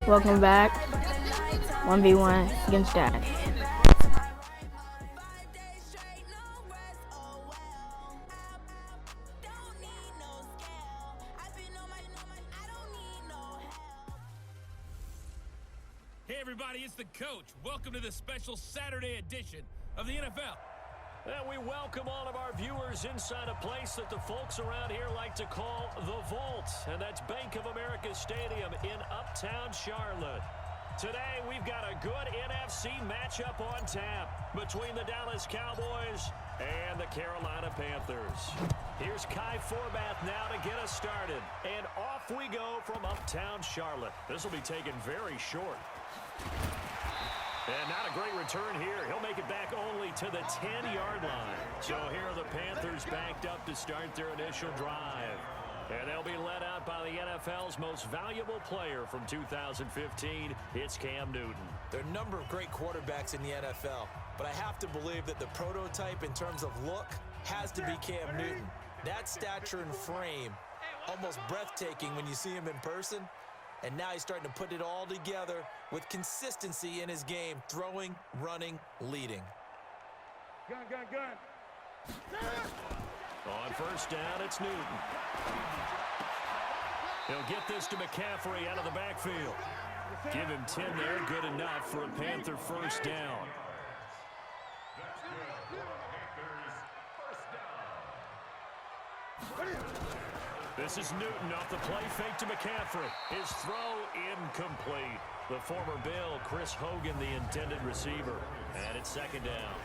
Welcome back. 1v1 against Dad. Hey everybody, it's the coach. Welcome to this special Saturday edition of the NFL. And we welcome all of our viewers inside a place that the folks around here like to call the Vault. And that's Bank of America Stadium in Uptown Charlotte. Today, we've got a good NFC matchup on tap between the Dallas Cowboys and the Carolina Panthers. Here's Kai Forbath now to get us started. And off we go from Uptown Charlotte. This will be taken very short. And not a great return here. He'll make it back only to the 10-yard line. So here are the Panthers backed up to start their initial drive. And they'll be led out by the NFL's most valuable player from 2015. It's Cam Newton. There are a number of great quarterbacks in the NFL, but I have to believe that the prototype in terms of look has to be Cam Newton. That stature and frame, almost breathtaking when you see him in person. And now he's starting to put it all together with consistency in his game, throwing, running, leading. Gun. On first down, it's Newton. He'll get this to McCaffrey out of the backfield. Give him 10 there, good enough for a Panther first down. This is Newton off the play fake to McCaffrey. His throw incomplete. The former Bill, Chris Hogan, the intended receiver. And it's second down.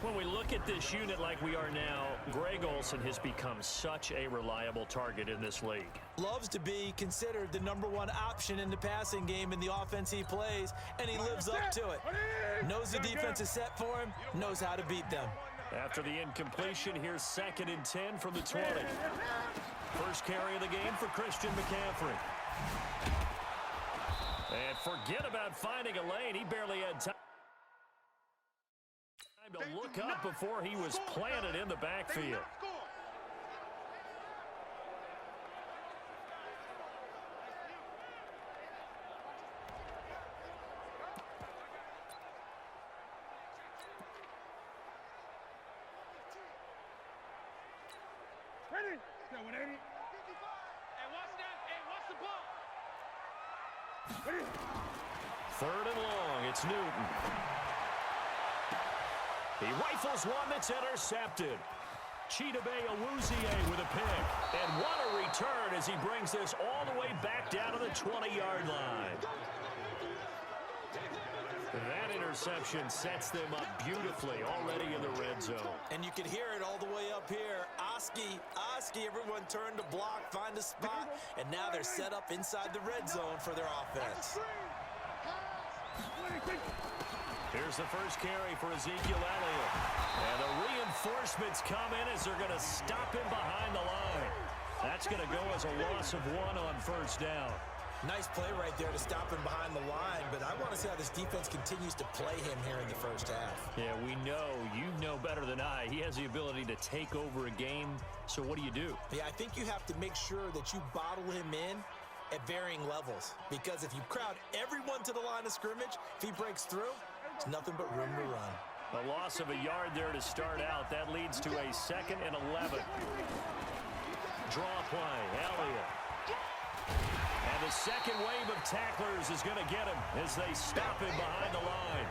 When we look at this unit like we are now, Greg Olsen has become such a reliable target in this league. Loves to be considered the #1 option in the passing game in the offense he plays, and he lives up to it. Knows the defense is set for him, knows how to beat them. After the incompletion, here's 2nd and 10 from the 20. First carry of the game for Christian McCaffrey. And forget about finding a lane. He barely had time to look up before he was planted in the backfield. Ready? Go, 180. Hey, watch that. Hey, watch the ball. Ready? 3rd and long. It's Newton. He rifles one that's intercepted. Chidobe Awuzie with a pick. And what a return as he brings this all the way back down to the 20-yard line. That interception sets them up beautifully already in the red zone. And you can hear it all the way up here. Oski, everyone turned to block, find a spot, and now they're set up inside the red zone for their offense. Here's the first carry for Ezekiel Elliott. And the reinforcements come in as they're going to stop him behind the line. That's going to go as a loss of 1 on first down. Nice play right there to stop him behind the line, but I want to see how this defense continues to play him here in the first half. Yeah, we know. You know better than I. He has the ability to take over a game, so what do you do? Yeah, I think you have to make sure that you bottle him in at varying levels, because if you crowd everyone to the line of scrimmage, if he breaks through, it's nothing but room to run. A loss of a yard there to start out. That leads to a 2nd and 11. Draw play, Elliott. And the second wave of tacklers is going to get him as they stop him behind the line.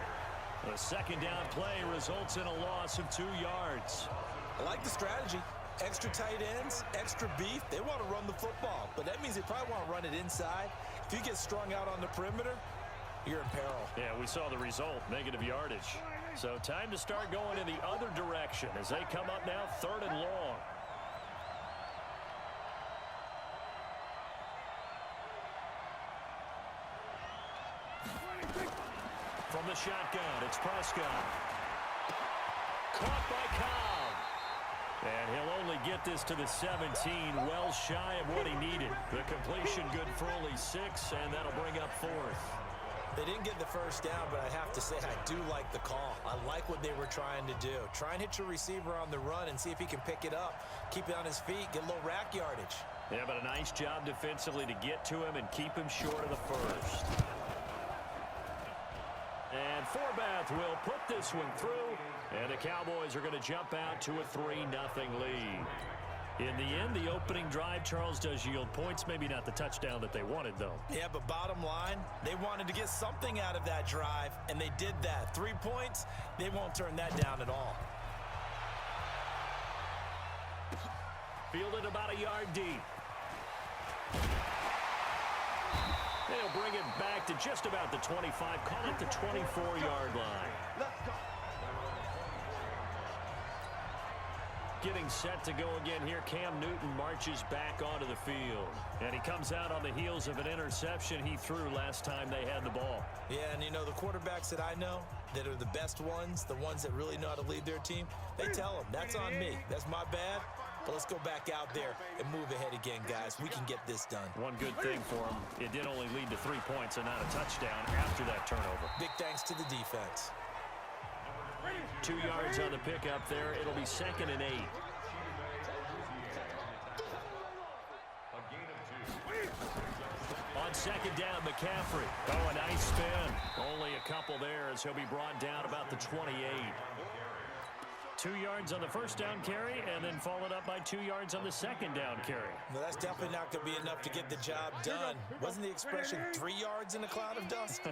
The second down play results in a loss of 2 yards. I like the strategy. Extra tight ends, extra beef. They want to run the football, but that means they probably want to run it inside. If you get strung out on the perimeter, you're in peril. Yeah, we saw the result, negative yardage. So time to start going in the other direction as they come up now 3rd and long. From the shotgun, it's Prescott. Caught by Cobb. And he'll only get this to the 17, well shy of what he needed. The completion good for only 6, and that'll bring up 4th. They didn't get the first down, but I have to say I do like the call. I like what they were trying to do. Try and hit your receiver on the run and see if he can pick it up. Keep it on his feet, get a little rack yardage. Yeah, but a nice job defensively to get to him and keep him short of the first. And Forbath will put this one through, and the Cowboys are going to jump out to a 3-0 lead. In the end, the opening drive, Charles, does yield points. Maybe not the touchdown that they wanted, though. Yeah, but bottom line, they wanted to get something out of that drive, and they did that. 3 points, they won't turn that down at all. Fielded about a yard deep. They'll bring it back to just about the 25, call it the 24-yard line. Let's go. Getting set to go again here. Cam Newton marches back onto the field. And he comes out on the heels of an interception he threw last time they had the ball. Yeah, and you know, the quarterbacks that I know that are the best ones, the ones that really know how to lead their team, they tell them, that's on me. That's my bad. But let's go back out there and move ahead again, guys. We can get this done. One good thing for him, it did only lead to 3 points and not a touchdown after that turnover. Big thanks to the defense. 2 yards on the pickup there. It'll be 2nd and 8. On 2nd down, McCaffrey. Oh, a nice spin. Only a couple there as he'll be brought down about the 28. 2 yards on the first down carry, and then followed up by 2 yards on the second down carry. Well, that's definitely not going to be enough to get the job done. Wasn't the expression 3 yards in a cloud of dust?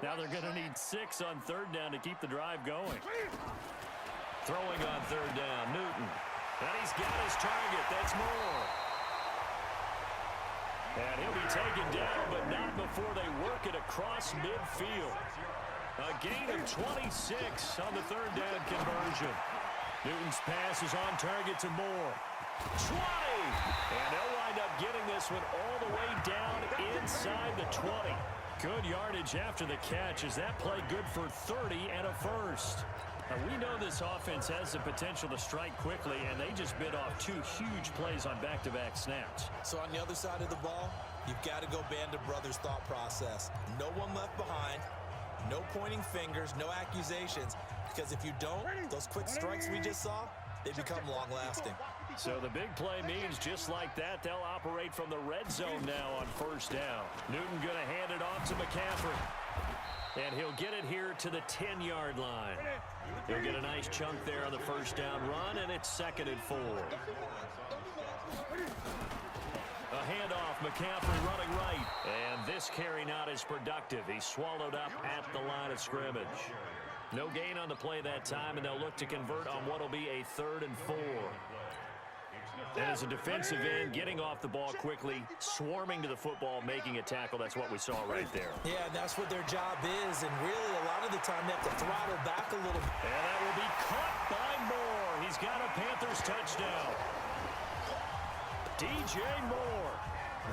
Now they're going to need 6 on 3rd down to keep the drive going. Throwing on 3rd down, Newton. And he's got his target. That's Moore. And he'll be taken down, but not before they work it across midfield. A gain of 26 on the 3rd down conversion. Newton's pass is on target to Moore. 20! And they'll wind up getting this one all the way down inside the 20. Good yardage after the catch. Is that play good for 30 and a first? Now, we know this offense has the potential to strike quickly, and they just bit off 2 huge plays on back-to-back snaps. So on the other side of the ball, you've got to go Band of Brothers thought process. No one left behind. No pointing fingers, no accusations, because if you don't, those quick strikes we just saw, they become long-lasting. So the big play means just like that, they'll operate from the red zone now on 1st down. Newton going to hand it off to McCaffrey. And he'll get it here to the 10-yard line. He'll get a nice chunk there on the 1st down run, and it's 2nd and 4. A handoff, McCaffrey running right. And this carry not as productive. He's swallowed up at the line of scrimmage. No gain on the play that time, and they'll look to convert on what will be a 3rd and 4. And as a defensive end, getting off the ball quickly, swarming to the football, making a tackle. That's what we saw right there. Yeah, and that's what their job is, and really a lot of the time they have to throttle back a little. And that will be caught by Moore. He's got a Panthers touchdown. DJ Moore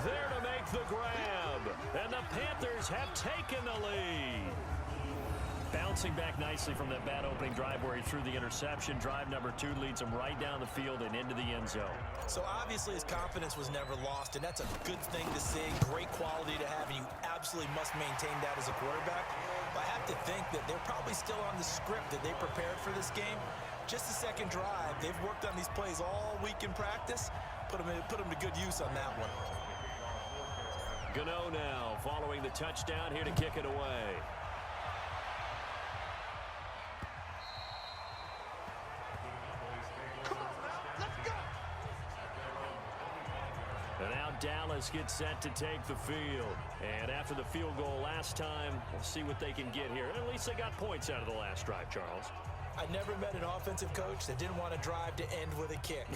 there to make the grab. And the Panthers have taken the lead. Bouncing back nicely from that bad opening drive where he threw the interception. Drive number 2 leads him right down the field and into the end zone. So obviously his confidence was never lost, and that's a good thing to see. Great quality to have, and you absolutely must maintain that as a quarterback. But I have to think that they're probably still on the script that they prepared for this game. Just the second drive. They've worked on these plays all week in practice. Put them to good use on that one. Gano now following the touchdown here to kick it away. And now Dallas gets set to take the field. And after the field goal last time, we'll see what they can get here. At least they got points out of the last drive, Charles. I never met an offensive coach that didn't want to drive to end with a kick.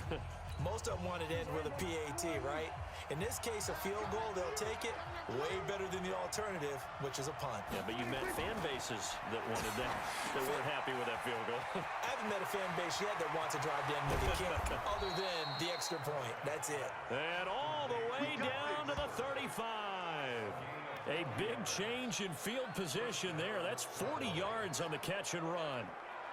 Most of them wanted to end with a PAT, right? In this case, a field goal, they'll take it. Way better than the alternative, which is a punt. Yeah, but you met fan bases that wanted that. They weren't happy with that field goal. I haven't met a fan base yet that wants to drive to end with a kick, other than the extra point. That's it. And all the way down to the 35. A big change in field position there. That's 40 yards on the catch and run.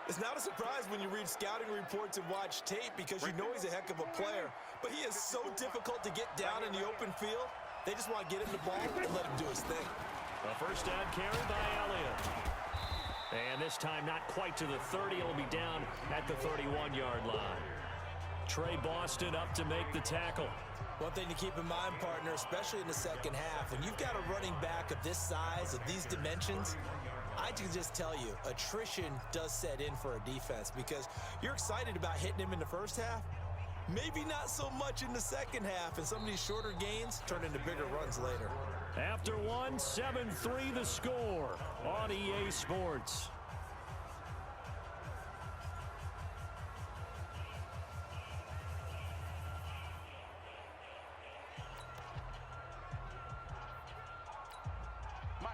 It's not a surprise when you read scouting reports and watch tape because you know he's a heck of a player. But he is so difficult to get down in the open field. They just want to get him the ball and let him do his thing. A 1st down carry by Elliott. And this time not quite to the 30. It'll be down at the 31-yard line. Trey Boston up to make the tackle. One thing to keep in mind, partner, especially in the second half, when you've got a running back of this size, of these dimensions, I can just tell you, attrition does set in for a defense because you're excited about hitting him in the first half. Maybe not so much in the second half, and some of these shorter gains turn into bigger runs later. After one, 7-3 the score on EA Sports.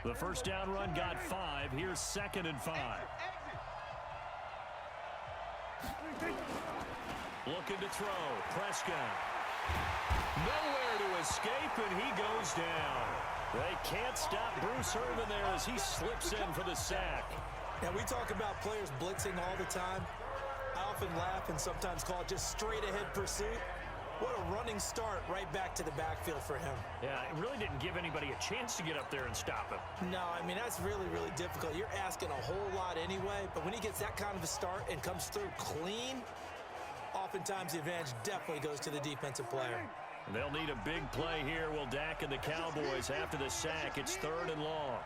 The first down run got 5. Here's 2nd and 5. Looking to throw. Prescott. Nowhere to escape, and he goes down. They can't stop Bruce Irvin there as he slips in for the sack. Now, we talk about players blitzing all the time. I often laugh and sometimes call it just straight-ahead pursuit. What a running start right back to the backfield for him. Yeah, it really didn't give anybody a chance to get up there and stop him. No, I mean, that's really, really difficult. You're asking a whole lot anyway, but when he gets that kind of a start and comes through clean, oftentimes the advantage definitely goes to the defensive player. They'll need a big play here, will Dak and the Cowboys after the sack. It's 3rd and long.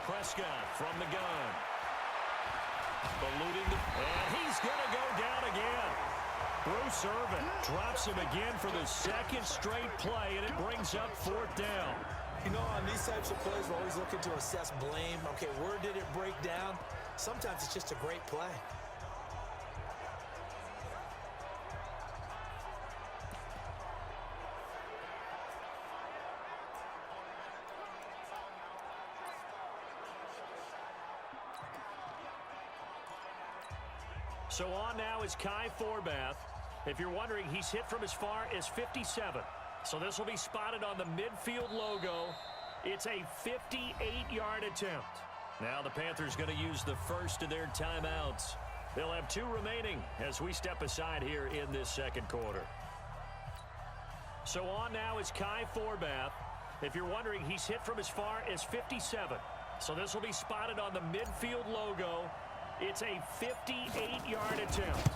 Prescott from the gun. Eluding and he's going to go down again. Bruce Irvin drops him again for the 2nd straight play, and it brings up 4th down. You know, on these types of plays, we're always looking to assess blame. Okay, where did it break down? Sometimes it's just a great play. So on now is Kai Forbath. If you're wondering, he's hit from as far as 57. So this will be spotted on the midfield logo. It's a 58-yard attempt. Now the Panthers going to use the first of their timeouts. They'll have 2 remaining as we step aside here in this 2nd quarter. So on now is Kai Forbath. If you're wondering, he's hit from as far as 57. So this will be spotted on the midfield logo. It's a 58-yard attempt.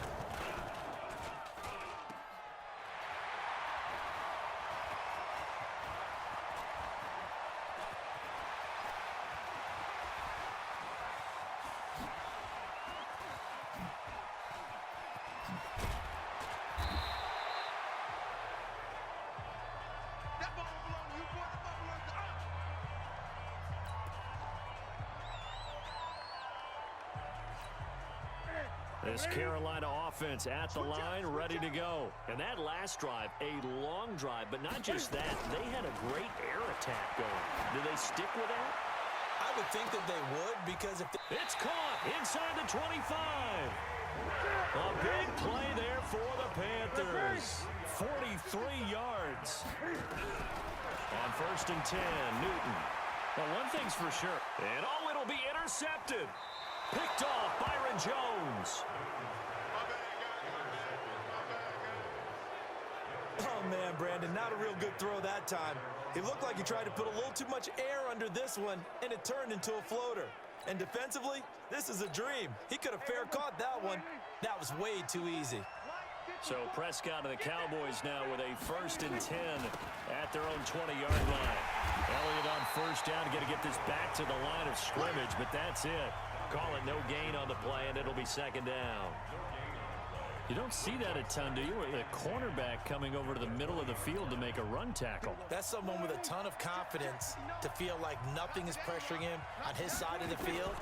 That ball belongs to you, boy. That ball belongs to us. This Carolina offense at the line, ready to go. And that last drive, a long drive, but not just that. They had a great air attack going. Do they stick with that? I would think that they would because if It's caught inside the 25. A big play there for the Panthers. 43 yards. On 1st and 10, Newton. Well, one thing's for sure. And oh, it'll be intercepted. Picked off Byron Jones. Oh, man, Brandon, not a real good throw that time. It looked like he tried to put a little too much air under this one, and it turned into a floater. And defensively, this is a dream. He could have fair caught that one. That was way too easy. So Prescott and the Cowboys now with a 1st and 10 at their own 20-yard line. Elliott on 1st down, got to get this back to the line of scrimmage, but that's it. Call it no gain on the play, and it'll be 2nd down. You don't see that a ton, do you? A cornerback coming over to the middle of the field to make a run tackle. That's someone with a ton of confidence to feel like nothing is pressuring him on his side of the field.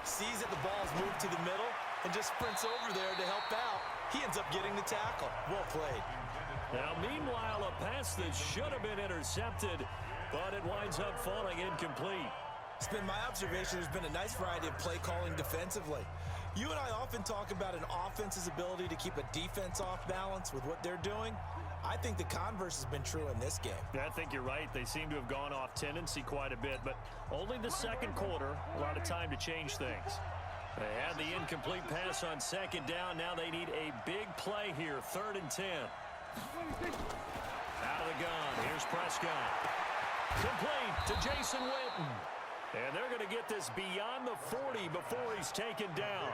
Sees that the ball's moved to the middle and just sprints over there to help out. He ends up getting the tackle. Well played. Now, meanwhile, a pass that should have been intercepted, but it winds up falling incomplete. It's been my observation there's been a nice variety of play calling defensively. You and I often talk about an offense's ability to keep a defense off balance with what they're doing. I think the converse has been true in this game. Yeah, I think you're right. They seem to have gone off tendency quite a bit, but only the 2nd quarter, a lot of time to change things. They had the incomplete pass on 2nd down. Now they need a big play here, 3rd and 10. Out of the gun, here's Prescott. Complete to Jason Witten. And they're going to get this beyond the 40 before he's taken down.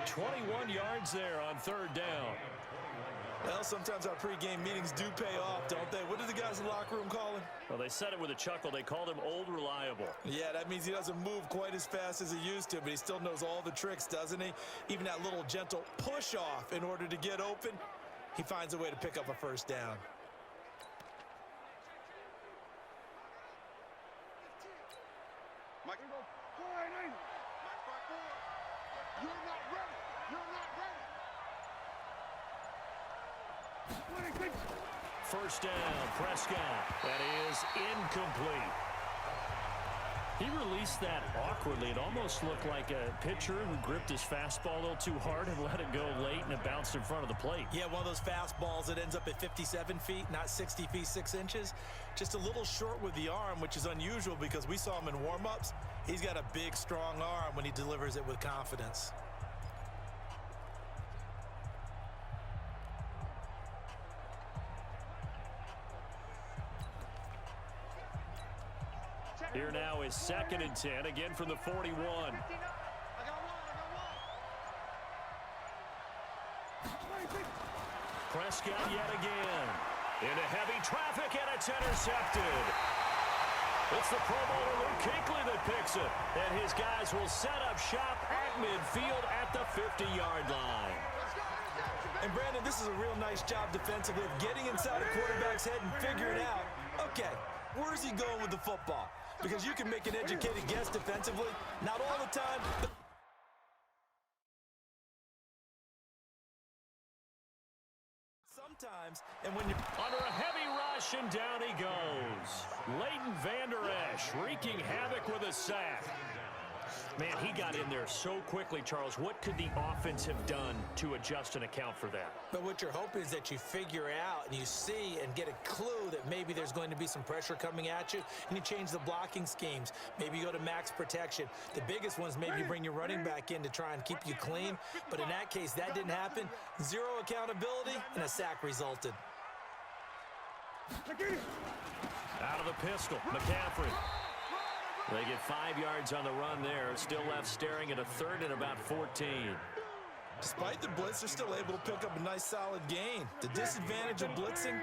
21 yards there on third down. Well, sometimes our pregame meetings do pay off, don't they? What do the guys in the locker room call him? Well, they said it with a chuckle. They called him Old Reliable. Yeah, that means he doesn't move quite as fast as he used to, but he still knows all the tricks, doesn't he? Even that little gentle push-off in order to get open, he finds a way to pick up a first down. Mike, go. 480. You're not ready. You're not ready. 26. First down, Prescott. That is incomplete. He released that awkwardly. It almost looked like a pitcher who gripped his fastball a little too hard and let it go late, and it bounced in front of the plate. Yeah, one of those fastballs that ends up at 57 feet, not 60 feet, 6 inches. Just a little short with the arm, which is unusual because we saw him in warm-ups. He's got a big, strong arm when he delivers it with confidence. Here now is 2nd and 10, again from the 41. Prescott yet again. Into heavy traffic, and it's intercepted. It's the Pro Bowler Luke Kuechly that picks it. And his guys will set up shop at midfield at the 50-yard line. And Brandon, this is a real nice job defensively of getting inside a quarterback's head and figuring out, okay, where's he going with the football? Because you can make an educated guess defensively. Not all the time, but sometimes. And when you're under a heavy rush, and down he goes. Leighton Vander Esch wreaking havoc with a sack. Man, he got in there so quickly, Charles. What could the offense have done to adjust and account for that? But what you're hoping is that you figure out and you see and get a clue that maybe there's going to be some pressure coming at you, and you change the blocking schemes. Maybe you go to max protection. The biggest one is maybe you bring your running back in to try and keep you clean. But in that case, that didn't happen. Zero accountability, and a sack resulted. Out of the pistol, McCaffrey. They get 5 yards on the run there. Still left staring at a 3rd and about 14. Despite the blitz, they're still able to pick up a nice solid gain. The disadvantage of blitzing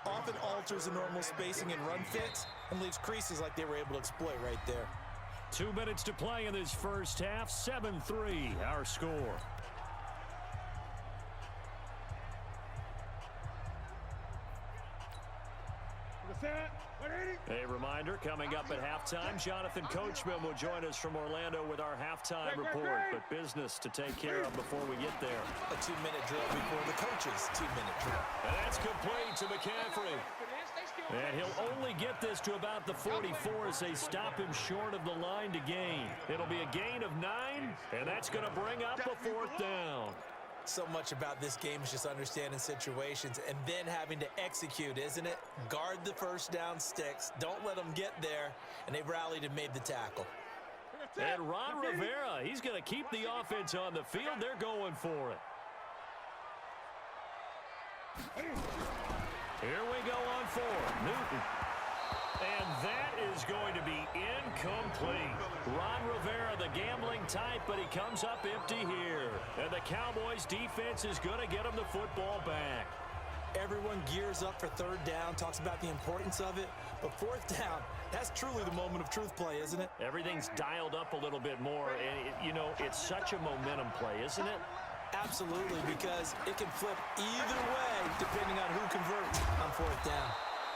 often alters the normal spacing and run fits and leaves creases like they were able to exploit right there. 2 minutes to play in this first half. 7-3 our score. A reminder, coming up at halftime, Jonathan Coachman will join us from Orlando with our halftime report. But business to take care of before we get there. A 2-minute drill before the coach's 2-minute drill. And that's complete to McCaffrey. And he'll only get this to about the 44 as they stop him short of the line to gain. It'll be a gain of 9, and that's going to bring up a 4th down. So much about this game is just understanding situations and then having to execute, isn't it? Guard the first down sticks. Don't let them get there. And they rallied and made the tackle. And Ron Rivera, he's going to keep the offense on the field. They're going for it. Here we go on 4. Newton. And that is going to be incomplete. Ron Rivera, the gambling type, but he comes up empty here. And the Cowboys defense is going to get him the football back. Everyone gears up for 3rd down, talks about the importance of it. But 4th down, that's truly the moment of truth play, isn't it? Everything's dialed up a little bit more. And, you know, it's such a momentum play, isn't it? Absolutely, because it can flip either way depending on who converts on 4th down.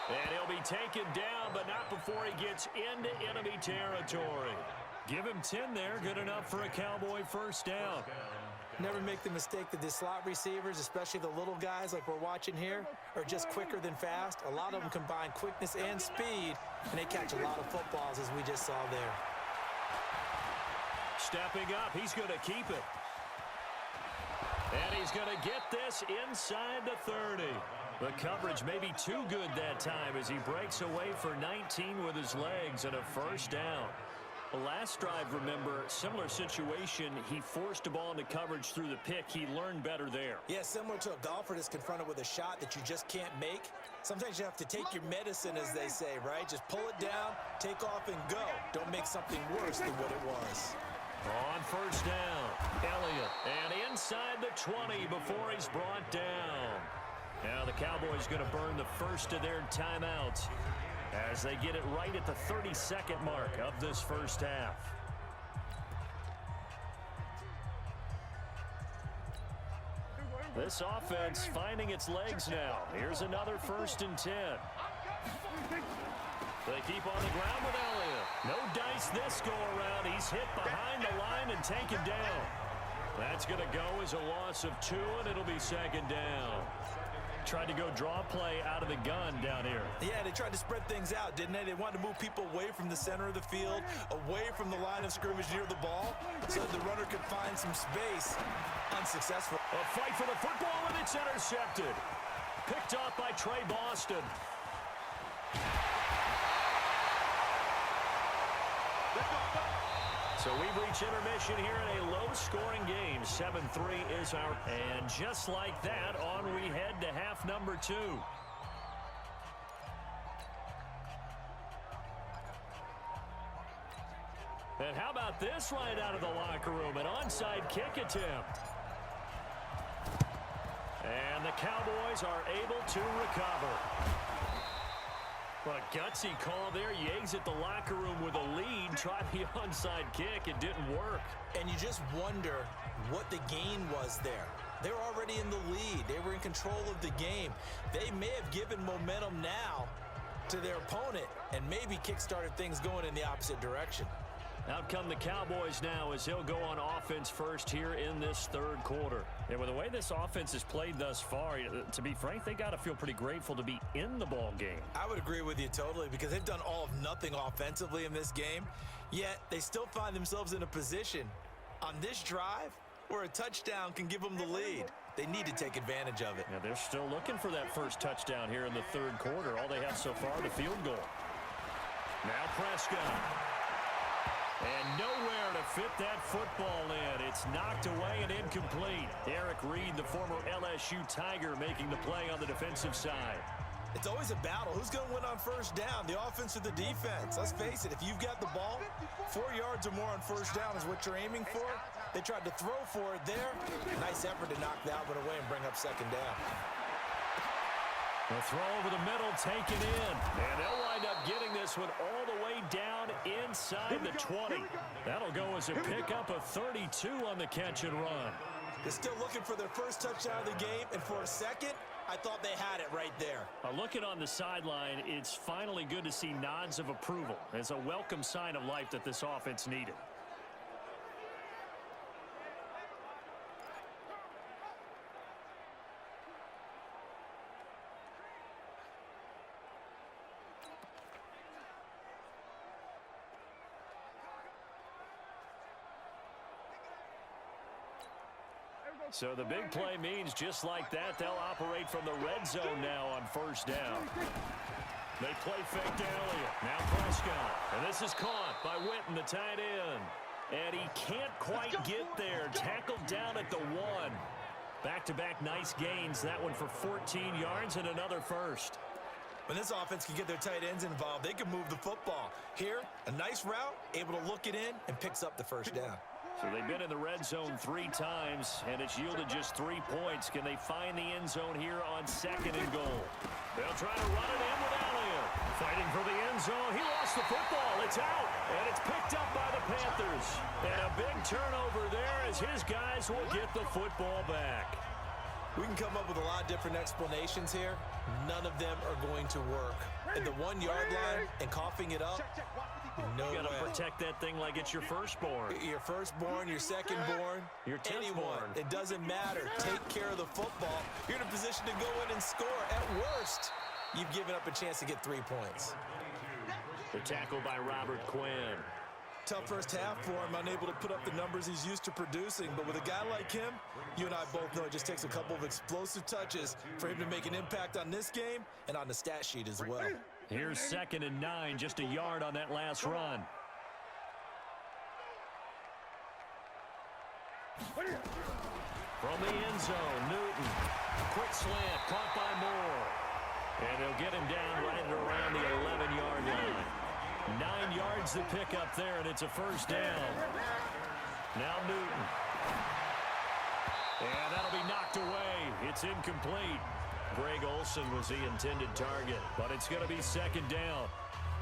And he'll be taken down, but not before he gets into enemy territory. Give him 10 there, good enough for a Cowboy first down. Never make the mistake that the slot receivers, especially the little guys like we're watching here, are just quicker than fast. A lot of them combine quickness and speed, and they catch a lot of footballs, as we just saw there. Stepping up, he's going to keep it. And he's going to get this inside the 30. The coverage may be too good that time as he breaks away for 19 with his legs and a first down. Last last drive, remember, similar situation. He forced a ball into coverage through the pick. He learned better there. Yeah, similar to a golfer that's confronted with a shot that you just can't make. Sometimes you have to take your medicine, as they say, right? Just pull it down, take off, and go. Don't make something worse than what it was. On first down, Elliott, and inside the 20 before he's brought down. Now the Cowboys going to burn the first of their timeouts as they get it right at the 32nd mark of this first half. This offense finding its legs now. Here's another 1st and 10. They keep on the ground with Elliott. No dice this go around. He's hit behind the line and taken down. That's going to go as a loss of 2, and it'll be 2nd down. Tried to go draw play out of the gun down here. Yeah, they tried to spread things out, didn't they? They wanted to move people away from the center of the field, away from the line of scrimmage near the ball, so that the runner could find some space. Unsuccessful. A fight for the football, and it's intercepted. Picked off by Trey Boston. So we've reached intermission here in a low-scoring game. 7-3 is our... And just like that, on we head to half number 2. And how about this right out of the locker room? An onside kick attempt. And the Cowboys are able to recover. What a gutsy call there. You exit the locker room with a lead. Try the onside kick. It didn't work. And you just wonder what the gain was there. They're already in the lead. They were in control of the game. They may have given momentum now to their opponent and maybe kick-started things going in the opposite direction. Out come the Cowboys now as he'll go on offense first here in this 3rd quarter. And with the way this offense has played thus far, to be frank, they got to feel pretty grateful to be in the ball game. I would agree with you totally, because they've done all of nothing offensively in this game, yet they still find themselves in a position on this drive where a touchdown can give them the lead. They need to take advantage of it. Yeah, they're still looking for that first touchdown here in the 3rd quarter. All they have so far, the field goal. Now Prescott. And nowhere to fit that football in. It's knocked away and incomplete. Eric Reed, the former LSU Tiger, making the play on the defensive side. It's always a battle. Who's going to win on first down, the offense or the defense? Let's face it, if you've got the ball, 4 yards or more on first down is what you're aiming for. They tried to throw for it there. Nice effort to knock that one away and bring up 2nd down. The throw over the middle, taken in. And they'll wind up getting this one all the way down inside the 20. That'll go as a pickup of 32 on the catch and run. They're still looking for their first touchdown of the game, and for a second, I thought they had it right there. Looking on the sideline, it's finally good to see nods of approval. It's a welcome sign of life that this offense needed. So the big play means just like that, they'll operate from the red zone now on first down. They play fake to Elliott. Now Prescott. And this is caught by Witten, the tight end. And he can't quite get there. Tackled down at the 1. Back-to-back nice gains. That one for 14 yards and another first. When this offense can get their tight ends involved, they can move the football. Here, a nice route, able to look it in, and picks up the first down. So they've been in the red zone 3 times, and it's yielded just 3 points. Can they find the end zone here on 2nd and goal? They'll try to run it in with Elliott. Fighting for the end zone. He lost the football. It's out, and it's picked up by the Panthers. And a big turnover there as his guys will get the football back. We can come up with a lot of different explanations here. None of them are going to work. At the 1 yard line and coughing it up, no way. You gotta protect that thing like it's your firstborn. Your firstborn, your secondborn, your 10th anyone. born. It doesn't matter. Take care of the football. You're in a position to go in and score. At worst, you've given up a chance to get 3 points. The tackle by Robert Quinn. Tough first half for him, unable to put up the numbers he's used to producing. But with a guy like him, you and I both know it just takes a couple of explosive touches for him to make an impact on this game and on the stat sheet as well. Here's 2nd and 9, just a yard on that last run. From the end zone, Newton. Quick slant, caught by Moore. And they'll get him down right at around the 11-yard line. 9 yards to pick up there, and it's a first down. Now Newton. And that'll be knocked away. It's incomplete. Greg Olsen was the intended target, but it's going to be second down.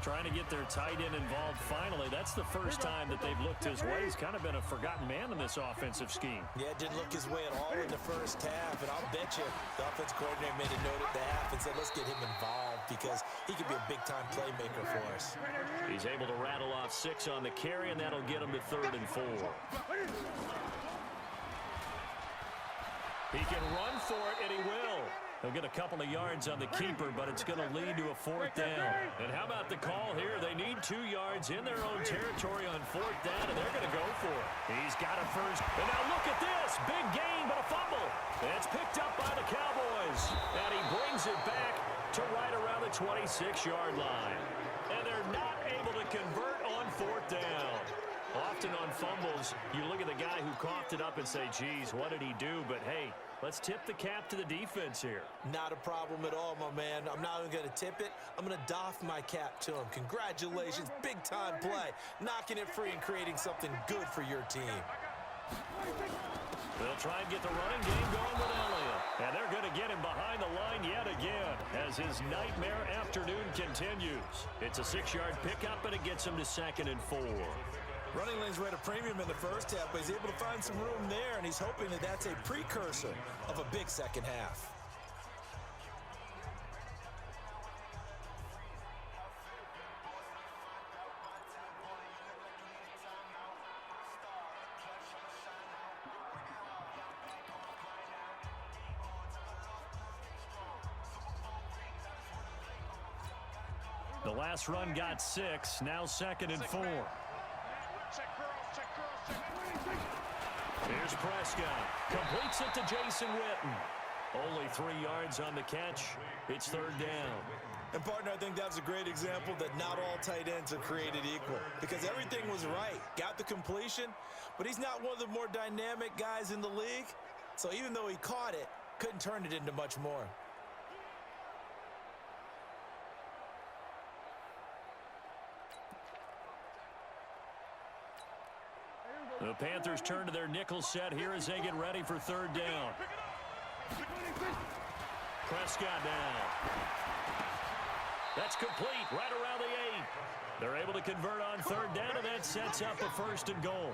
Trying to get their tight end involved finally. That's the first time that they've looked his way. He's kind of been a forgotten man in this offensive scheme. Yeah, didn't look his way at all in the first half, and I'll bet you the offense coordinator made a note at the half and said, let's get him involved because he could be a big-time playmaker for us. He's able to rattle off 6 on the carry, and that'll get him to 3rd and 4. He can run for it, and he will. He'll get a couple of yards on the keeper, but it's going to lead to a 4th down. And how about the call here? They need 2 yards in their own territory on 4th down, and they're going to go for it. He's got it first. And now look at this. Big gain, but a fumble. It's picked up by the Cowboys. And he brings it back to right around the 26-yard line. And they're not able to convert on 4th down. Often on fumbles, you look at the guy who coughed it up and say, geez, what did he do? But, hey, let's tip the cap to the defense here. Not a problem at all, my man. I'm not even going to tip it. I'm going to doff my cap to him. Congratulations. Big-time play. Knocking it free and creating something good for your team. They'll try and get the running game going with Elliott. And they're going to get him behind the line yet again as his nightmare afternoon continues. It's a 6-yard pickup, and it gets him to 2nd and 4. Running lanes were at a premium in the first half, but he's able to find some room there, and he's hoping that that's a precursor of a big second half. The last run got 6, now 2nd and 4. Here's Prescott. Completes it to Jason Witten. Only 3 yards on the catch. It's 3rd down. And, partner, I think that's a great example that not all tight ends are created equal because everything was right. Got the completion, but he's not one of the more dynamic guys in the league. So even though he caught it, couldn't turn it into much more. The Panthers turn to their nickel set here as they get ready for 3rd down. Prescott now. That's complete right around the 8. They're able to convert on 3rd down, and that sets up a 1st and goal.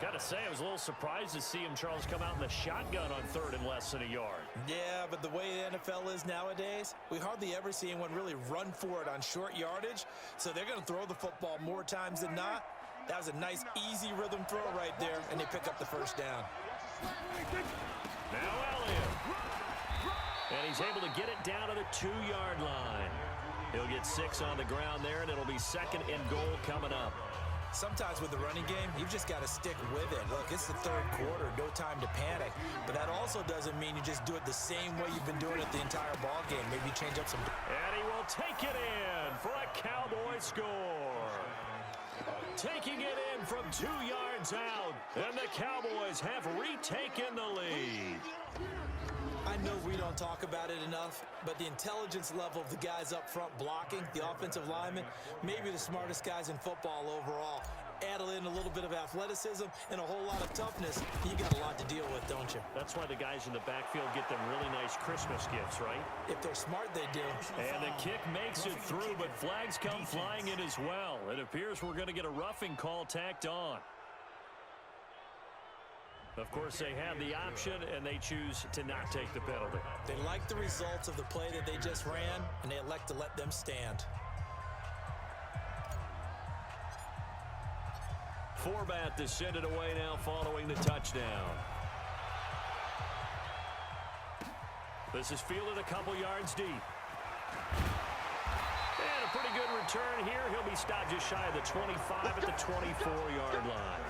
Got to say, I was a little surprised to see him, Charles, come out in the shotgun on 3rd and less than a yard. Yeah, but the way the NFL is nowadays, we hardly ever see anyone really run for it on short yardage. So they're going to throw the football more times than not. That was a nice, easy rhythm throw right there, and they pick up the 1st down. Now Elliott. And he's able to get it down to the 2-yard line. He'll get 6 on the ground there, and it'll be 2nd and goal coming up. Sometimes with the running game, you've just got to stick with it. Look, it's the 3rd quarter, no time to panic. But that also doesn't mean you just do it the same way you've been doing it the entire ball game. Maybe change up some. And he will take it in for a Cowboy score. Taking it in from 2 yards out, and the Cowboys have retaken the lead. I know we don't talk about it enough, but the intelligence level of the guys up front blocking, the offensive linemen, maybe the smartest guys in football overall. Add in a little bit of athleticism and a whole lot of toughness, you got a lot to deal with, don't you? That's why the guys in the backfield get them really nice Christmas gifts, right? If they're smart, they do. And the kick makes it through, but flags come flying in as well. It appears we're going to get a roughing call tacked on. Of course, they have the option, and they choose to not take the penalty. They like the results of the play that they just ran, and they elect to let them stand. Forbat to send it away now following the touchdown. This is fielded a couple yards deep. And a pretty good return here. He'll be stopped just shy of the 25 at the 24-yard line.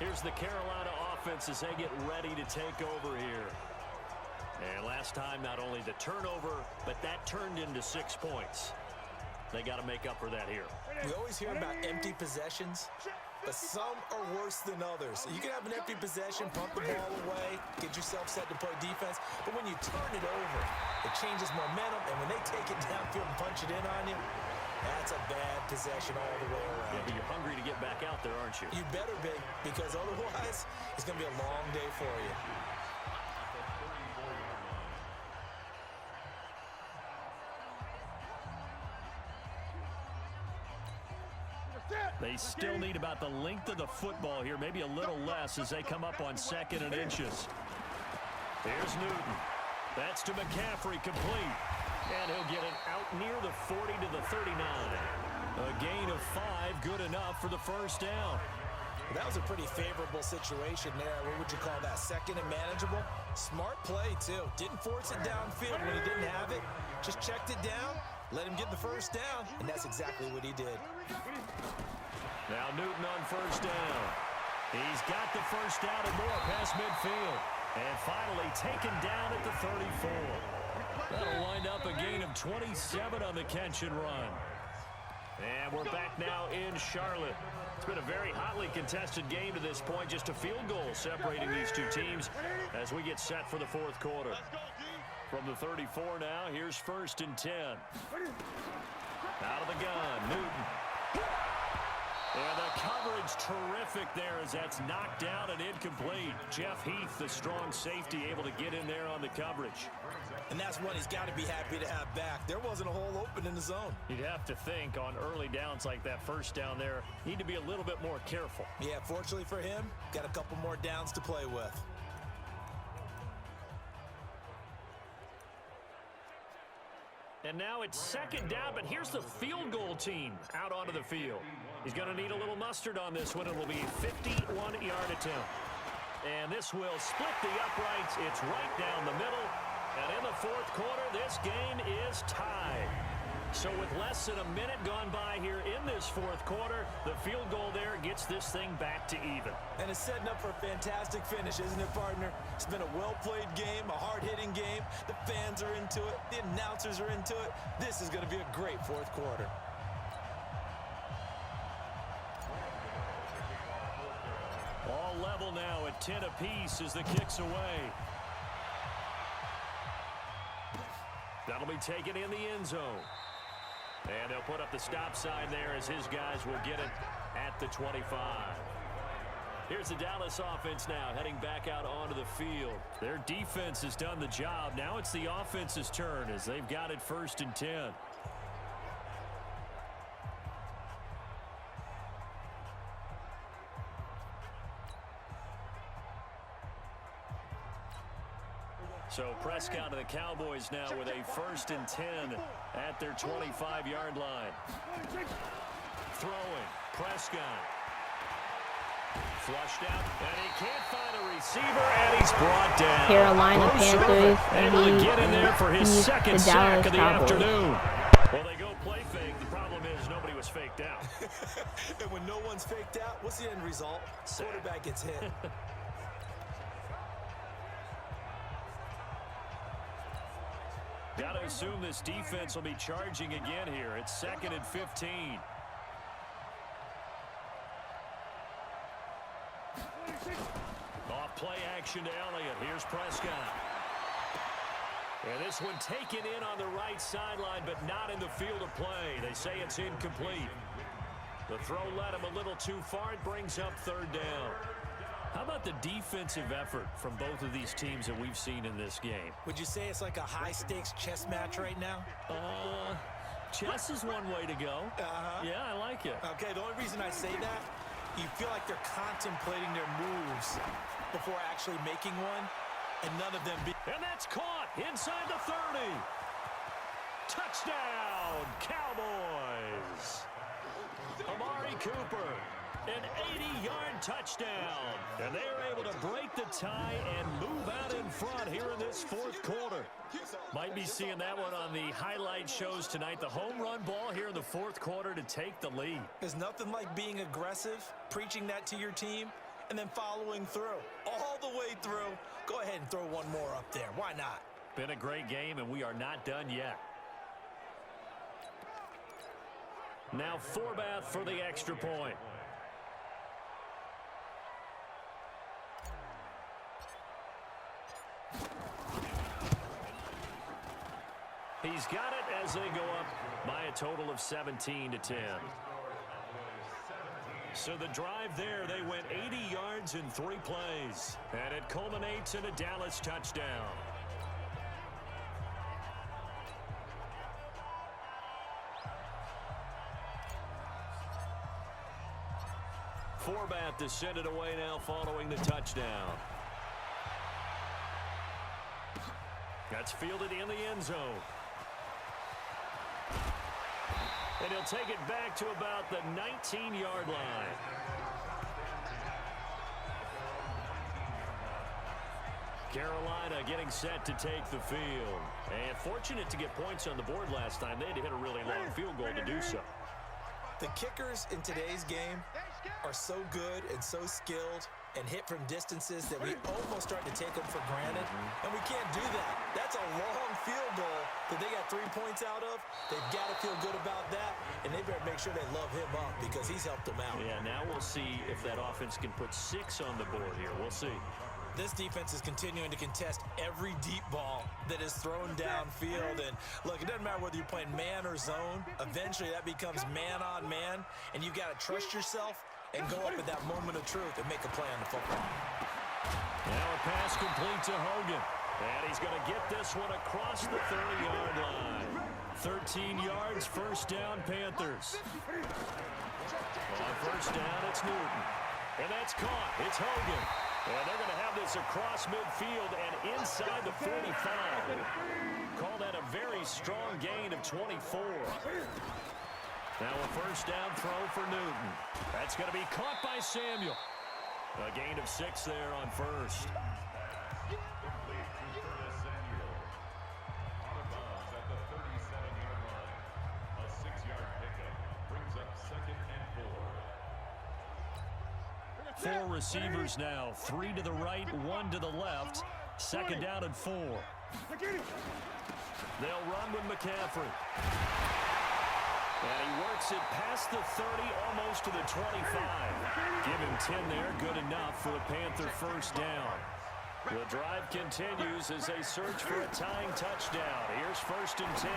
Here's the Carolina offense as they get ready to take over here. And last time, not only the turnover, but that turned into 6 points. They got to make up for that here. We always hear about empty possessions, but some are worse than others. You can have an empty possession, pump the ball away, get yourself set to play defense, but when you turn it over, it changes momentum, and when they take it downfield and punch it in on you, that's a bad possession all the way around. Yeah, but you're hungry to get back out there, aren't you? You better be, because otherwise, it's going to be a long day for you. They still need about the length of the football here, maybe a little less as they come up on 2nd and inches. Here's Newton. That's to McCaffrey, complete. And he'll get it out near the 40 to the 39. A gain of 5, good enough for the first down. That was a pretty favorable situation there. What would you call that? 2nd and manageable? Smart play, too. Didn't force it downfield when he didn't have it. Just checked it down, let him get the first down, and that's exactly what he did. Now Newton on first down. He's got the first down and more past midfield. And finally taken down at the 34. That'll wind up a gain of 27 on the catch and run. And we're back now in Charlotte. It's been a very hotly contested game to this point. Just a field goal separating these two teams as we get set for the 4th quarter. From the 34 now, here's 1st and 10. Out of the gun, Newton. And the coverage terrific there as that's knocked down and incomplete. Jeff Heath, the strong safety, able to get in there on the coverage. And that's what he's got to be happy to have back. There wasn't a hole open in the zone. You'd have to think on early downs like that first down there, need to be a little bit more careful. Yeah, fortunately for him, got a couple more downs to play with. And now it's 2nd down, but here's the field goal team out onto the field. He's going to need a little mustard on this one. It will be a 51-yard attempt. And this will split the uprights. It's right down the middle. And in the 4th quarter, this game is tied. So with less than a minute gone by here in this 4th quarter, the field goal there gets this thing back to even. And it's setting up for a fantastic finish, isn't it, partner? It's been a well-played game, a hard-hitting game. The fans are into it. The announcers are into it. This is going to be a great 4th quarter. All level now at 10 apiece as the kick's away. That'll be taken in the end zone. And they'll put up the stop sign there as his guys will get it at the 25. Here's the Dallas offense now heading back out onto the field. Their defense has done the job. Now it's the offense's turn as they've got it 1st and 10. So Prescott to the Cowboys now with a 1st and 10 at their 25-yard line. Throwing, Prescott. Flushed out, and he can't find a receiver, and he's brought down. Carolina Panthers, able to get in there for his 2nd sack of the afternoon. Well, they go play fake. The problem is nobody was faked out. And when no one's faked out, what's the end result? Quarterback gets hit. Got to assume this defense will be charging again here. It's 2nd and 15. Off play action to Elliott. Here's Prescott. And this one taken in on the right sideline, but not in the field of play. They say it's incomplete. The throw led him a little too far. It brings up 3rd down. How about the defensive effort from both of these teams that we've seen in this game? Would you say it's like a high-stakes chess match right now? Chess is one way to go. Yeah, I like it. Okay, the only reason I say that, you feel like they're contemplating their moves before actually making one, and none of them be... And that's caught inside the 30. Touchdown, Cowboys. Amari Cooper. An 80-yard touchdown. And they're able to break the tie and move out in front here in this 4th quarter. Might be seeing that one on the highlight shows tonight. The home run ball here in the 4th quarter to take the lead. There's nothing like being aggressive, preaching that to your team, and then following through. All the way through. Go ahead and throw one more up there. Why not? Been a great game, and we are not done yet. Now Forbath for the extra point. He's got it as they go up by a total of 17-10. So the drive there, they went 80 yards in 3 plays. And it culminates in a Dallas touchdown. Forbath to send it away now following the touchdown. That's fielded in the end zone. And he'll take it back to about the 19-yard line. Carolina getting set to take the field. And fortunate to get points on the board last time. They had to hit a really long field goal to do so. The kickers in today's game are so good and so skilled and hit from distances that we almost start to take them for granted. And we can't do that. That's a long field goal that they got 3 points out of. They've got to feel good about that, and they better make sure they love him up because he's helped them out. Yeah, now we'll see if that offense can put 6 on the board here. We'll see. This defense is continuing to contest every deep ball that is thrown downfield. And look, it doesn't matter whether you're playing man or zone. Eventually, that becomes man on man, and you've got to trust yourself and go up at that moment of truth and make a play on the football. Now a pass complete to Hogan. And he's going to get this one across the 30-yard line. 13 yards, first down, Panthers. On first down, it's Newton. And that's caught. It's Hogan. And they're going to have this across midfield and inside the 45. Call that a very strong gain of 24. Now a first down throw for Newton. That's going to be caught by Samuel. A gain of 6 there on first. Four receivers now. 3 to the right, 1 to the left. Second down and 4. They'll run with McCaffrey. And he works it past the 30, almost to the 25. Give him 10 there, good enough for the Panther first down. The drive continues as they search for a tying touchdown. Here's first and 10.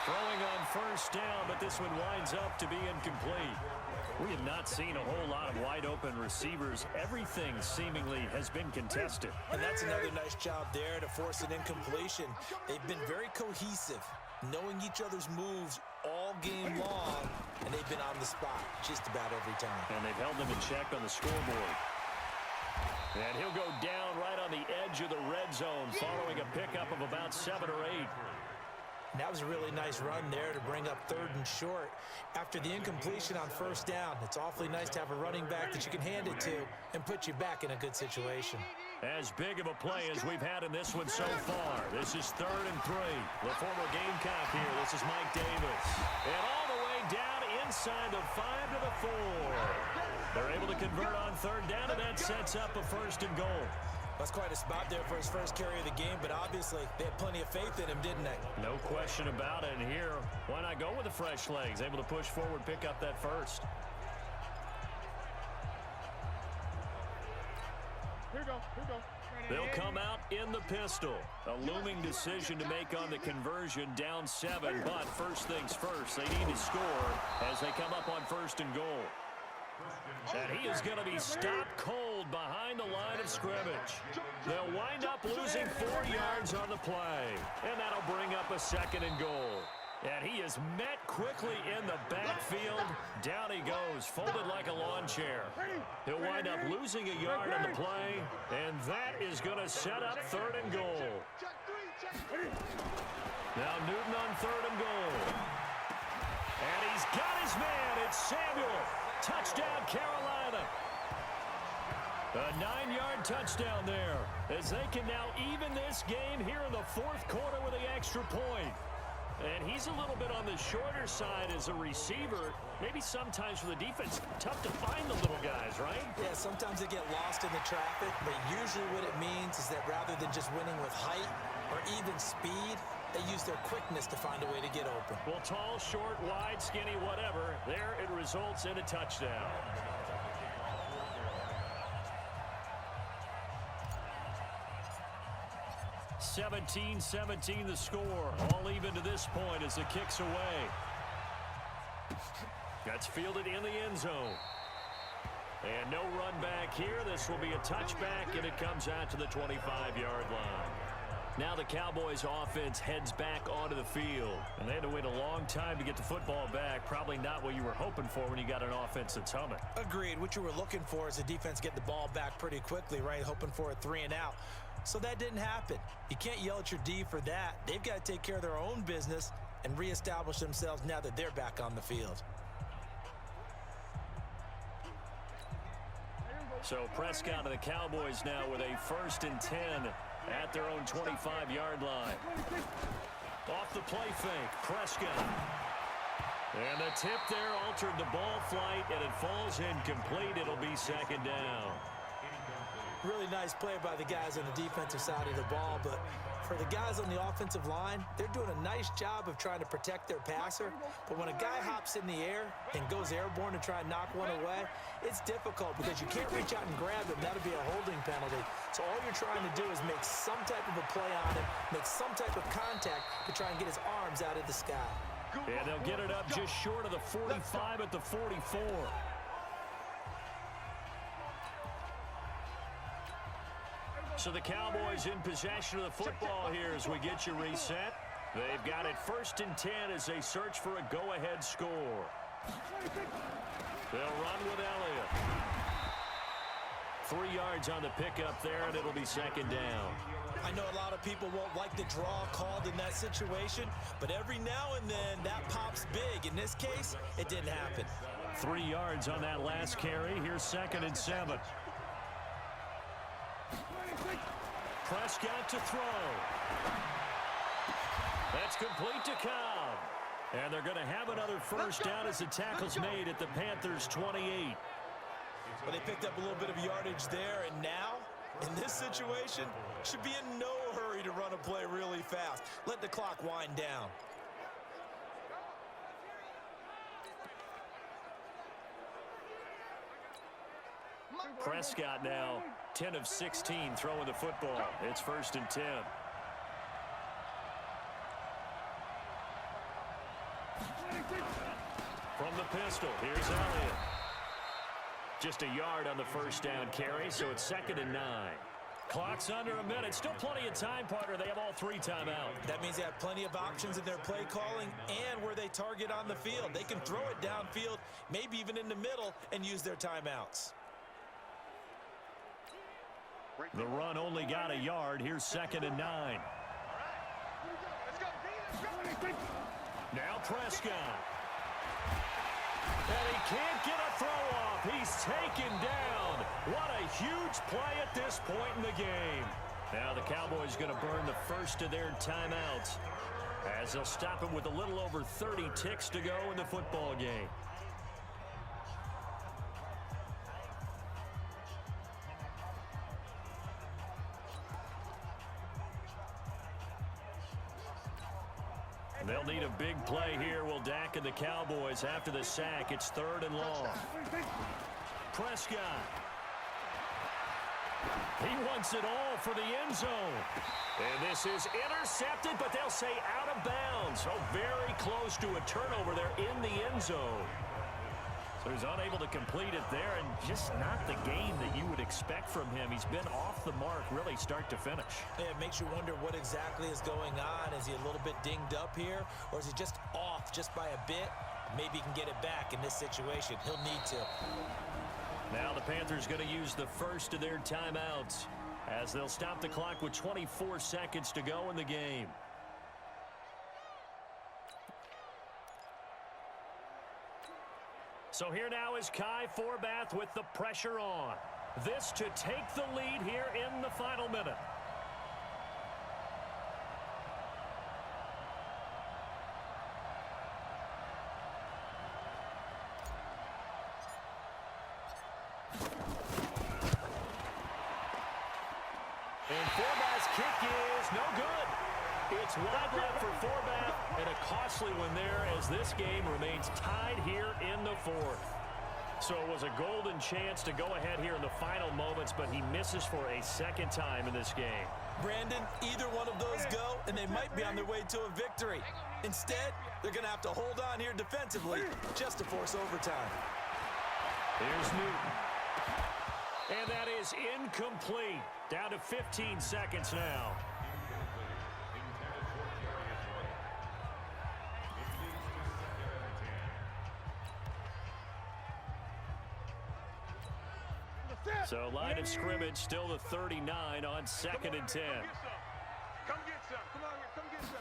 Throwing on first down, but this one winds up to be incomplete. We have not seen a whole lot of wide-open receivers. Everything seemingly has been contested. And that's another nice job there to force an incompletion. They've been very cohesive, knowing each other's moves all game long, and they've been on the spot just about every time. And they've held them in check on the scoreboard. And he'll go down right on the edge of the red zone following a pickup of about 7 or 8. And that was a really nice run there to bring up 3rd and short. After the incompletion on first down, it's awfully nice to have a running back that you can hand it to and put you back in a good situation. As big of a play as we've had in this one so far. This is 3rd and 3. The former Gamecock here. This is Mike Davis. And all the way down inside the 5 to the 4. They're able to convert on 3rd down, and that sets up a 1st and goal. That's quite a spot there for his first carry of the game, but obviously they had plenty of faith in him, didn't they? No question about it. And here, why not go with the fresh legs? Able to push forward, pick up that first. Here we go. They'll come out in the pistol. A looming decision to make on the conversion, down 7. But first things first, they need to score as they come up on 1st and goal. And he is going to be stopped cold behind the line of scrimmage. They'll wind up losing 4 yards on the play. And that'll bring up a 2nd and goal. And he is met quickly in the backfield. Down he goes, folded like a lawn chair. He'll wind up losing a yard on the play. And that is going to set up 3rd and goal. Now Newton on 3rd and goal. And he's got his man. It's Samuel. Touchdown, Carolina. A 9-yard touchdown there as they can now even this game here in the 4th quarter with the extra point. And he's a little bit on the shorter side as a receiver. Maybe sometimes for the defense, tough to find the little guys, right? Yeah, sometimes they get lost in the traffic, but usually what it means is that rather than just winning with height or even speed, They use their quickness to find a way to get open. Well, tall, short, wide, skinny, whatever, there it results in a touchdown. (17-17) the score. All even to this point as the kick's away. That's fielded in the end zone. And no run back here. This will be a touchback, and it comes out to the 25-yard line. Now the Cowboys offense heads back onto the field. And they had to wait a long time to get the football back. Probably not what you were hoping for when you got an offense that's humming. Agreed. What you were looking for is the defense get the ball back pretty quickly, right? Hoping for a 3 and out. So that didn't happen. You can't yell at your D for that. They've got to take care of their own business and reestablish themselves now that they're back on the field. So Prescott and the Cowboys now with a 1st and 10 at their own 25-yard line. Off the play fake, Prescott. And the tip there altered the ball flight, and it falls incomplete. It'll be 2nd down. Really nice play by the guys on the defensive side of the ball, but for the guys on the offensive line, they're doing a nice job of trying to protect their passer. But when a guy hops in the air and goes airborne to try and knock one away, it's difficult because you can't reach out and grab him. That'll be a holding penalty. So all you're trying to do is make some type of a play on him, make some type of contact to try and get his arms out of the sky. And they'll get it up just short of the 45 at the 44. So the Cowboys in possession of the football here as we get you reset. They've got it 1st and 10 as they search for a go-ahead score. They'll run with Elliott. 3 yards on the pickup there, and it'll be 2nd down. I know a lot of people won't like the draw called in that situation, but every now and then that pops big. In this case, it didn't happen. 3 yards on that last carry. Here's 2nd and 7. Prescott to throw. That's complete to Cobb. And they're going to have another 1st down as the tackle's made at the Panthers' 28. Well, they picked up a little bit of yardage there, and now, in this situation, should be in no hurry to run a play really fast. Let the clock wind down. Prescott now 10 of 16 throwing the football. It's 1st and 10. From the pistol, here's Elliott. Just a yard on the 1st down carry, so it's 2nd and 9. Clock's under a minute. Still plenty of time, partner. They have all 3 timeouts. That means they have plenty of options in their play calling and where they target on the field. They can throw it downfield, maybe even in the middle, and use their timeouts. The run only got a yard. Here's 2nd and 9. Now Prescott. And he can't get a throw off. He's taken down. What a huge play at this point in the game. Now the Cowboys going to burn the 1st of their timeouts as they'll stop him with a little over 30 ticks to go in the football game. They'll need a big play here. Will Dak and the Cowboys after the sack. It's 3rd and long. Prescott. He wants it all for the end zone. And this is intercepted, but they'll say out of bounds. So very close to a turnover there in the end zone. So he's unable to complete it there, and just not the game that you would expect from him. He's been off the mark really start to finish. Yeah, it makes you wonder what exactly is going on. Is he a little bit dinged up here, or is he just off just by a bit? Maybe he can get it back in this situation. He'll need to. Now the Panthers going to use the 1st of their timeouts as they'll stop the clock with 24 seconds to go in the game. So here now is Kai Forbath with the pressure on. This to take the lead here in the final minute. And Forbath's kick is no good. It's wide left for Forbath, and a costly one there as this game remains tied here in the fourth. So it was a golden chance to go ahead here in the final moments, but he misses for a second time in this game. Brandon, either one of those go, and they might be on their way to a victory. Instead, they're going to have to hold on here defensively just to force overtime. Here's Newton. And that is incomplete. Down to 15 seconds now. So line of scrimmage still the 39 on 2nd and 10. Come get some. Come on here. Come get some.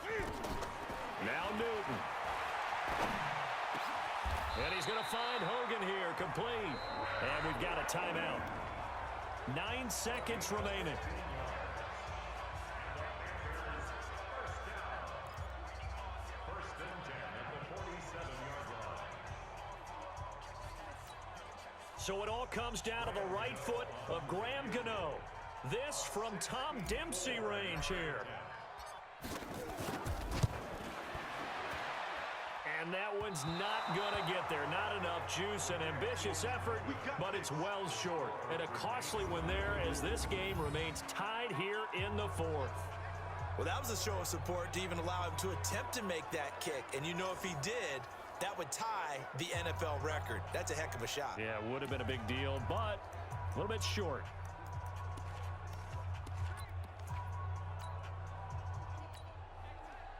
Now Newton. And he's going to find Hogan here, complete. And we've got a timeout. 9 seconds remaining. So it all comes down to the right foot of Graham Gano. This from Tom Dempsey range here. And that one's not going to get there. Not enough juice. An ambitious effort, but it's well short. And a costly one there as this game remains tied here in the fourth. Well, that was a show of support to even allow him to attempt to make that kick. And you know if he did, that would tie the NFL record. That's a heck of a shot. Yeah, it would have been a big deal, but a little bit short.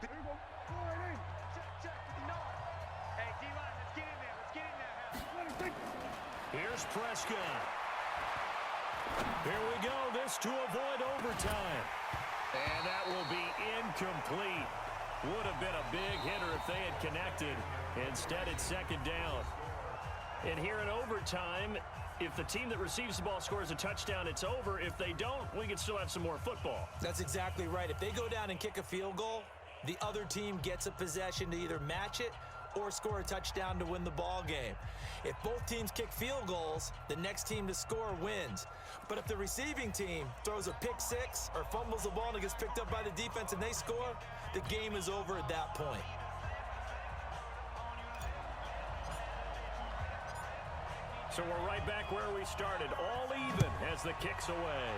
There you go. 4-8. Check. Hey, D-line, let's get in there. Let's get in there. Here's Prescott. Here we go. This to avoid overtime. And that will be incomplete. Would have been a big hitter if they had connected. Instead, it's second down. And here in overtime, if the team that receives the ball scores a touchdown, it's over. If they don't, we can still have some more football. That's exactly right. If they go down and kick a field goal, the other team gets a possession to either match it or score a touchdown to win the ball game. If both teams kick field goals, the next team to score wins. But if the receiving team throws a pick six or fumbles the ball and it gets picked up by the defense and they score, the game is over at that point. So we're right back where we started, all even as the kick's away.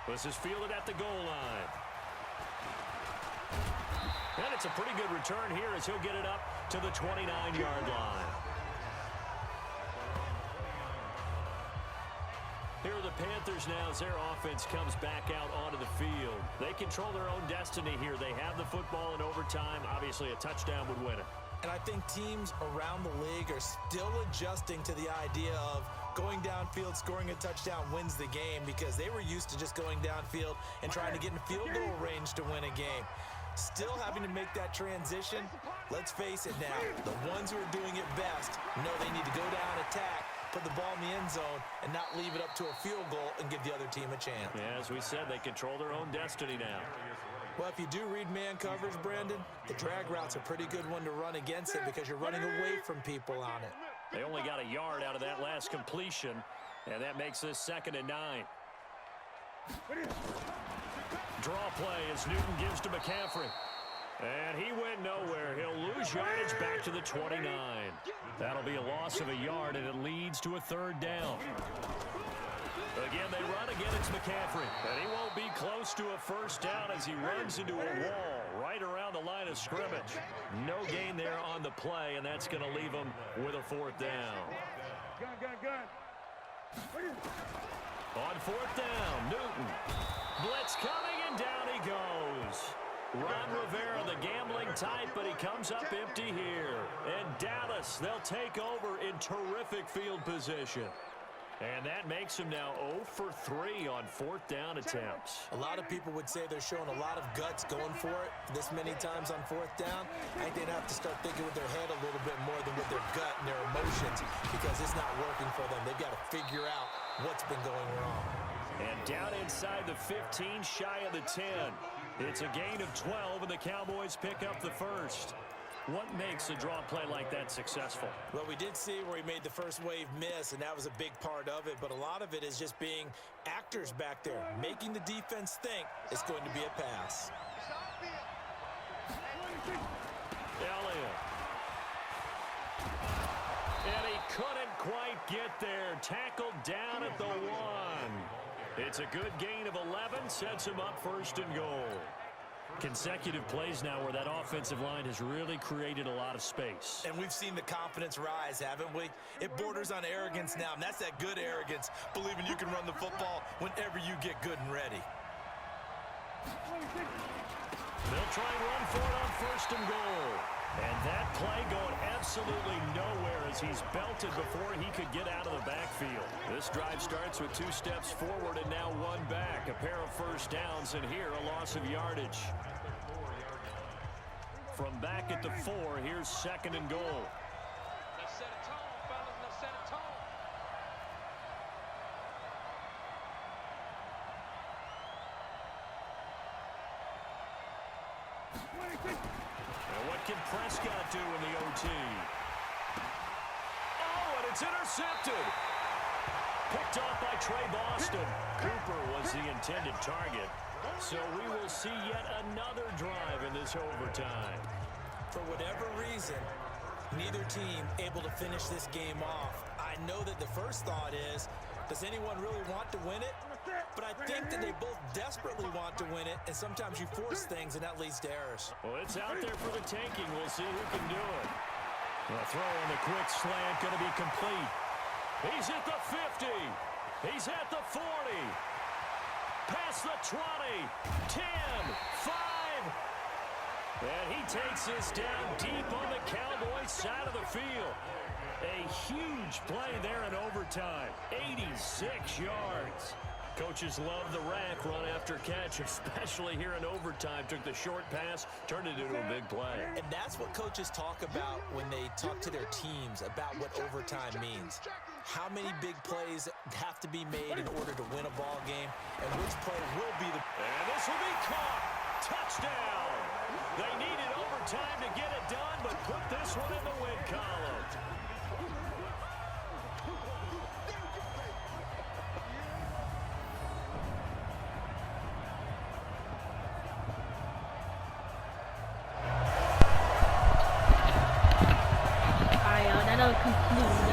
This is fielded at the goal line. And it's a pretty good return here as he'll get it up to the 29-yard line. Here are the Panthers now as their offense comes back out onto the field. They control their own destiny here. They have the football in overtime. Obviously, a touchdown would win it. And I think teams around the league are still adjusting to the idea of going downfield, scoring a touchdown wins the game because they were used to just going downfield and trying to get in field goal range to win a game. Still having to make that transition. Let's face it now, the ones who are doing it best know they need to go down, attack, put the ball in the end zone, and not leave it up to a field goal and give the other team a chance. Yeah, as we said, they control their own destiny now. Well, if you do read man coverage, Brandon, the drag route's a pretty good one to run against it because you're running away from people on it. They only got a yard out of that last completion, and that makes this 2nd and 9. Draw play as Newton gives to McCaffrey. And he went nowhere. He'll lose yardage back to the 29. That'll be a loss of a yard, and it leads to a 3rd down. Again, they run. Again, it's McCaffrey. And he won't be close to a 1st down as he runs into a wall right around the line of scrimmage. No gain there on the play, and that's going to leave him with a 4th down. On 4th down, Newton. Blitz coming, and down he goes. Ron Rivera, the gambling type, but he comes up empty here. And Dallas, they'll take over in terrific field position. And that makes him now 0 for 3 on 4th down attempts. A lot of people would say they're showing a lot of guts going for it this many times on 4th down. I think they'd have to start thinking with their head a little bit more than with their gut and their emotions because it's not working for them. They've got to figure out what's been going wrong. And down inside the 15, shy of the 10. It's a gain of 12, and the Cowboys pick up the 1st. What makes a draw play like that successful? Well, we did see where he made the first wave miss, and that was a big part of it. But a lot of it is just being actors back there, making the defense think it's going to be a pass. Elliott. And he couldn't quite get there. Tackled down at the 1. It's a good gain of 11. Sets him up 1st and goal. Consecutive plays now where that offensive line has really created a lot of space. And we've seen the confidence rise, haven't we? It borders on arrogance now, and that's that good arrogance, believing you can run the football whenever you get good and ready. They'll try and run for it on 1st and goal. And that play going absolutely nowhere as he's belted before he could get out of the backfield. This drive starts with 2 steps forward and now 1 back. A pair of first downs, and here a loss of yardage. From back at the 4, here's 2nd and goal. Let's set a tone, fellas. Let's set a tone. And what can Prescott do in the OT? Oh, and it's intercepted. Picked off by Trey Boston. Cooper was the intended target. So we will see yet another drive in this overtime. For whatever reason, neither team able to finish this game off. I know that the first thought is, does anyone really want to win it? But I think that they both desperately want to win it, and sometimes you force things, and that leads to errors. Well, it's out there for the taking. We'll see who can do it. The throw on the quick slant going to be complete. He's at the 50. He's at the 40. Past the 20. 10. 5. And he takes this down deep on the Cowboys side of the field. A huge play there in overtime. 86 yards. Coaches love the rack run after catch, especially here in overtime. Took the short pass, turned it into a big play. And that's what coaches talk about when they talk to their teams about what overtime means. How many big plays have to be made in order to win a ball game, and which play will be the... And this will be caught. Touchdown. They needed overtime to get it done, but put this one in the win column. Alright, y'all, that'll conclude